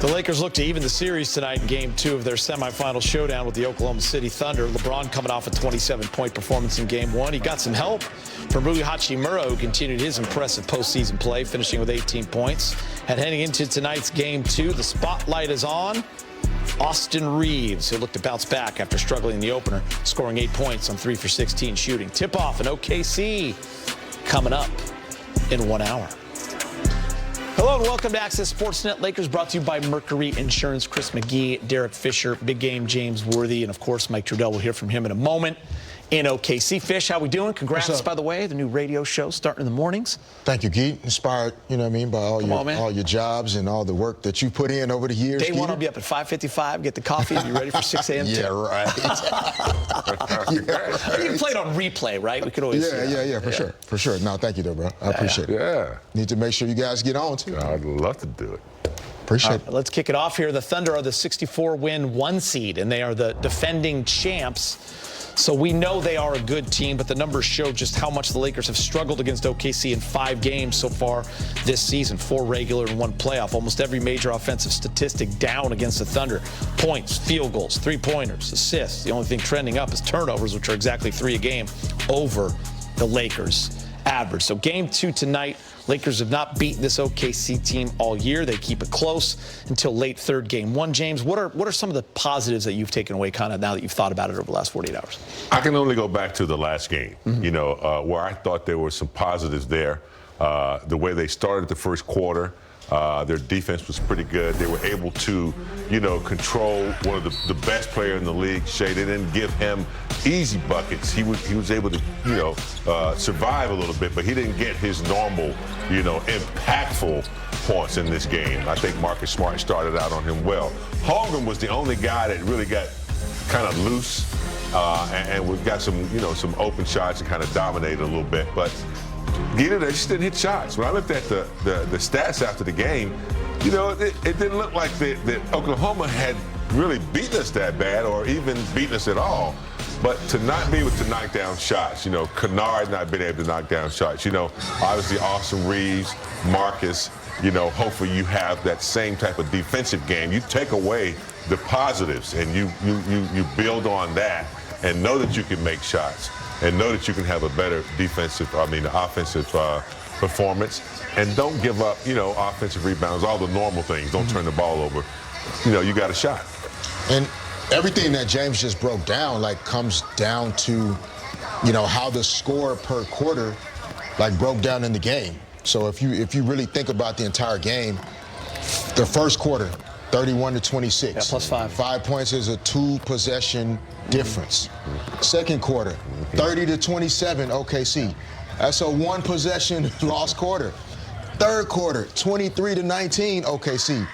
The Lakers look to even the series tonight in Game 2 of their semifinal showdown with the Oklahoma City Thunder. LeBron coming off a 27-point performance in Game 1. He got some help from Rui Hachimura, who continued his impressive postseason play, finishing with 18 points. And heading into tonight's Game 2, the spotlight is on Austin Reeves, who looked to bounce back after struggling in the opener, scoring 8 points on 3 for 16 shooting. Tip-off in OKC coming up in 1 hour. Hello and welcome to Access Sportsnet. Lakers brought to you by Mercury Insurance. Chris McGee, Derek Fisher, Big Game James Worthy, and of course Mike Trudell. We'll hear from him in a moment. In OKC. Fish, how we doing? Congrats, by the way, the new radio show starting in the mornings. Thank you, Geet. Inspired, you know what I mean, by all your jobs and all the work that you put in over the years. Day one, I'll be up at 5:55, get the coffee, and be ready for 6 a.m. Yeah, right. You played on replay, right? We could always for sure. No, thank you, though, bro. I appreciate it. Yeah. Need to make sure you guys get on, too. I'd love to do it. Appreciate it. Let's kick it off here. The Thunder are the 64-win 1 seed, and they are the defending champs. So we know they are a good team, but the numbers show just how much the Lakers have struggled against OKC in 5 games so far this season. 4 regular and 1 playoff. Almost every major offensive statistic down against the Thunder. Points, field goals, 3-pointers, assists. The only thing trending up is turnovers, which are exactly 3 a game over the Lakers' average. So Game 2 tonight. Lakers have not beaten this OKC team all year. They keep it close until late third Game 1. James, what are some of the positives that you've taken away kind of now that you've thought about it over the last 48 hours? I can only go back to the last game, where I thought there were some positives there. The way they started the first quarter, their defense was pretty good. They were able to, control one of the best player in the league, Shea. They didn't give him easy buckets. He was able to, survive a little bit, but he didn't get his normal, impactful points in this game. I think Marcus Smart started out on him well. Holmgren was the only guy that really got kind of loose, and we've got some, some open shots and kind of dominated a little bit, but they just didn't hit shots. When I looked at the stats after the game, it didn't look like that Oklahoma had really beaten us that bad or even beaten us at all. But to not be able to knock down shots, Kennard not being able to knock down shots, obviously Austin Reeves, Marcus, hopefully you have that same type of defensive game. You take away the positives and you build on that and know that you can make shots and know that you can have a better offensive performance, and don't give up, offensive rebounds, all the normal things. Don't turn the ball over. You got a shot. And everything that James just broke down, comes down to, how the score per quarter, broke down in the game. So if you really think about the entire game, the first quarter, 31-26. Yeah, plus 5. 5 points is a 2-possession difference. Second quarter, 30-27 OKC. That's a 1-possession lost quarter. Third quarter, 23-19 OKC.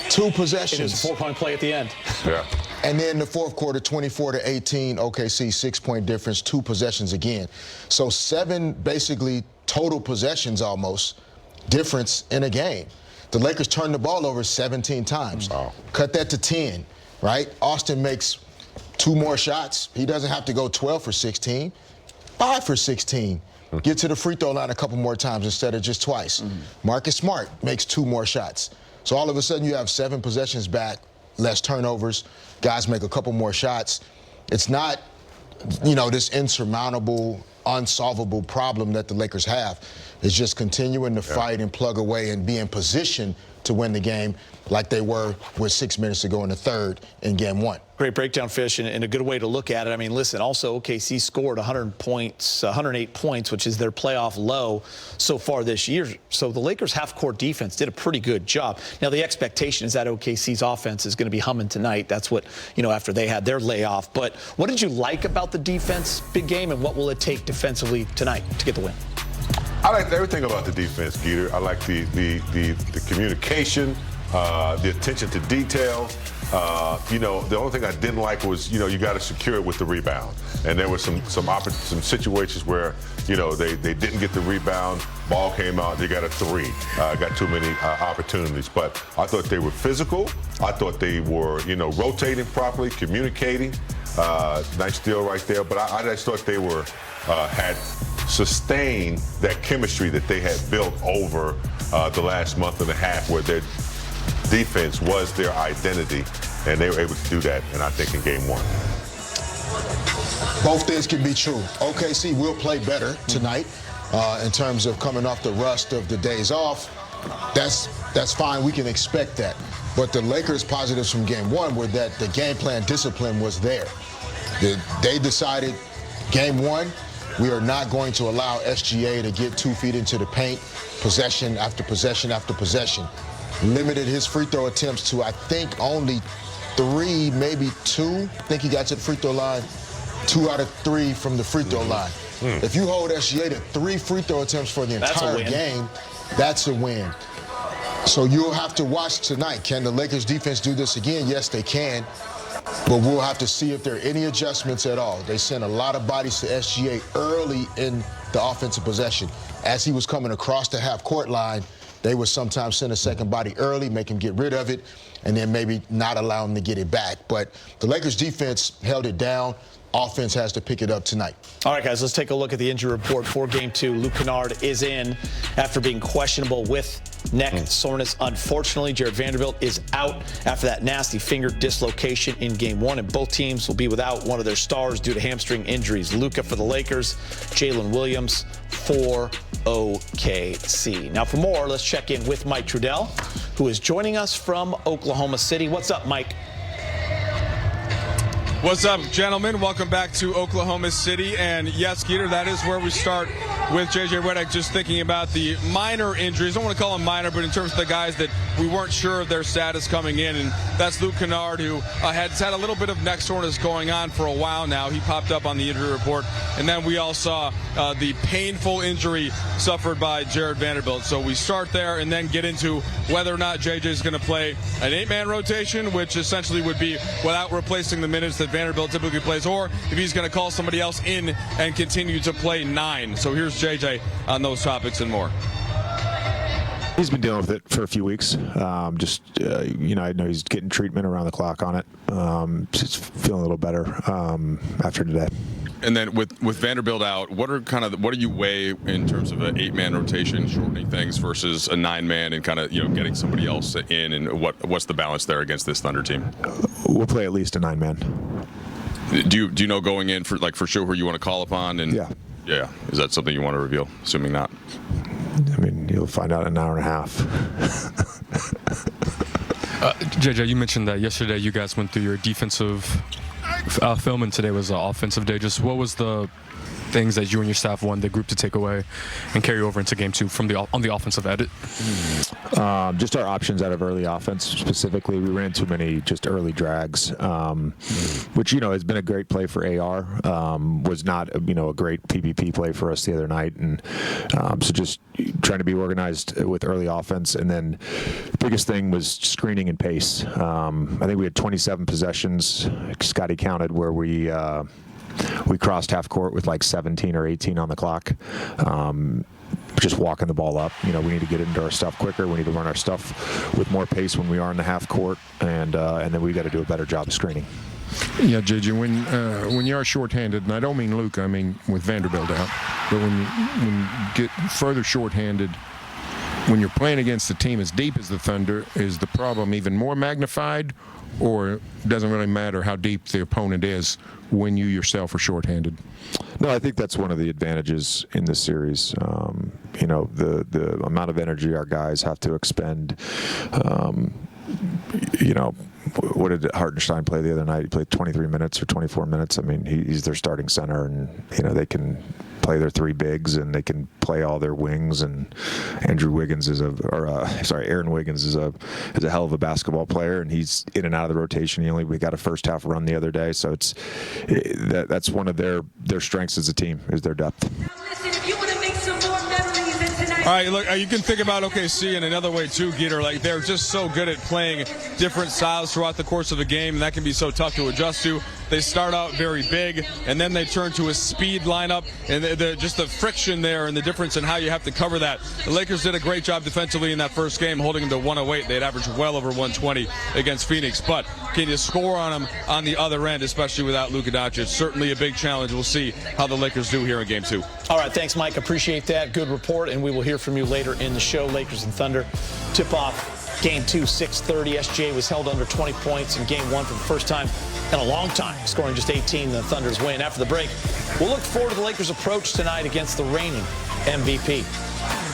2 possessions. It's a 4-point play at the end. Yeah. And then the fourth quarter, 24-18 OKC, 6-point difference, 2 possessions again. So 7 basically total possessions almost difference in a game. The Lakers turned the ball over 17 times. Wow. Cut that to 10, right? Austin makes 2 more shots. He doesn't have to go 12 for 16, 5 for 16. Get to the free throw line a couple more times instead of just twice. Marcus Smart makes 2 more shots. So all of a sudden you have 7 possessions back, less turnovers. Guys make a couple more shots. It's not, this insurmountable, unsolvable problem that the Lakers have. It's just continuing to fight and plug away and be in position to win the game like they were with 6 minutes to go in the third in Game 1. Great breakdown, Fish, and a good way to look at it. I mean, listen, also OKC scored 108 points, which is their playoff low so far this year. So the Lakers' half-court defense did a pretty good job. Now, the expectation is that OKC's offense is going to be humming tonight. That's what, after they had their layoff. But what did you like about the defense, big game, and what will it take defensively tonight to get the win? I liked everything about the defense, Geeter. I like the communication, the attention to detail. The only thing I didn't like was, you got to secure it with the rebound. And there were some situations where, they didn't get the rebound, ball came out, they got a 3. Got too many opportunities. But I thought they were physical. I thought they were, rotating properly, communicating. Nice steal right there. But I just thought they were had sustained that chemistry that they had built over the last month and a half, where they're defense was their identity, and they were able to do that, and I think in game one. Both things can be true. OKC will play better tonight in terms of coming off the rust of the days off. That's fine. We can expect that. But the Lakers' positives from game one were that the game plan discipline was there. They decided game one, we are not going to allow SGA to get 2 feet into the paint, possession after possession after possession. Limited his free throw attempts to, I think, only 3, maybe 2. I think he got to the free throw line 2 out of 3 from the free throw line. If you hold SGA to 3 free throw attempts for the entire game, that's a win. So you'll have to watch tonight. Can the Lakers defense do this again? Yes, they can. But we'll have to see if there are any adjustments at all. They sent a lot of bodies to SGA early in the offensive possession. As he was coming across the half-court line, they would sometimes send a second body early, make him get rid of it, and then maybe not allow him to get it back. But the Lakers defense held it down. Offense has to pick it up tonight. All right, guys, let's take a look at the injury report for Game 2. Luke Kennard is in after being questionable with neck soreness. Unfortunately, Jared Vanderbilt is out after that nasty finger dislocation in Game 1, and both teams will be without one of their stars due to hamstring injuries. Luka for the Lakers, Jalen Williams for OKC. Now, for more, let's check in with Mike Trudell, who is joining us from Oklahoma City. What's up, Mike? What's up, gentlemen? Welcome back to Oklahoma City. And yes, Geeter, that is where we start with JJ Redick, just thinking about the minor injuries. I don't want to call them minor, but in terms of the guys that we weren't sure of their status coming in. And that's Luke Kennard, who has had a little bit of neck soreness going on for a while now. He popped up on the injury report. And then we all saw the painful injury suffered by Jared Vanderbilt. So we start there and then get into whether or not JJ is going to play an 8-man rotation, which essentially would be without replacing the minutes that Vanderbilt typically plays, or if he's going to call somebody else in and continue to play 9. So here's JJ on those topics and more. He's been dealing with it for a few weeks. I know he's getting treatment around the clock on it. Just feeling a little better after today. And then with Vanderbilt out, what do you weigh in terms of an 8-man rotation, shortening things versus a 9-man, and kind of getting somebody else in, and what's the balance there against this Thunder team? We'll play at least a 9-man. Do you know going in for sure who you want to call upon? And yeah. Is that something you want to reveal? Assuming not. I mean, you'll find out in an hour and a half. JJ, you mentioned that yesterday you guys went through your defensive film, and today was offensive day. Just what was the things that you and your staff wanted the group to take away and carry over into Game 2 on the offensive edit? Just our options out of early offense. Specifically, we ran too many just early drags, which has been a great play for AR. Was not a great PPP play for us the other night, and so just trying to be organized with early offense. And then the biggest thing was screening and pace. I think we had 27 possessions. Scotty counted where we crossed half court with like 17 or 18 on the clock. Just walking the ball up. We need to get into our stuff quicker. We need to run our stuff with more pace when we are in the half court, and then we got to do a better job of screening. Yeah, JJ, when you are shorthanded, and I don't mean Luke, I mean with Vanderbilt out, but when you get further shorthanded, when you're playing against a team as deep as the Thunder, is the problem even more magnified, or it doesn't really matter how deep the opponent is when you yourself are shorthanded? No, I think that's one of the advantages in this series. The amount of energy our guys have to expend. What did Hartenstein play the other night? He played 23 minutes or 24 minutes. I mean, he's their starting center, and they can play their 3 bigs, and they can play all their wings. And Aaron Wiggins is a hell of a basketball player, and he's in and out of the rotation. We got a first half run the other day, so that's one of their strengths as a team, is their depth. All right, look, you can think about OKC in another way too, Geeter. Like, they're just so good at playing different styles throughout the course of a game, and that can be so tough to adjust to. They start out very big, and then they turn to a speed lineup, and just the friction there and the difference in how you have to cover that. The Lakers did a great job defensively in that first game, holding them to 108. They'd averaged well over 120 against Phoenix. But can you score on them on the other end, especially without Luka Doncic? Certainly a big challenge. We'll see how the Lakers do here in Game 2. All right, thanks, Mike. Appreciate that. Good report, and we will hear from you later in the show. Lakers and Thunder tip off Game 2, 6:30. SGA was held under 20 points in Game 1 for the first time in a long time, scoring just 18. The Thunder's win. After the break, we'll look forward to the Lakers' approach tonight against the reigning MVP.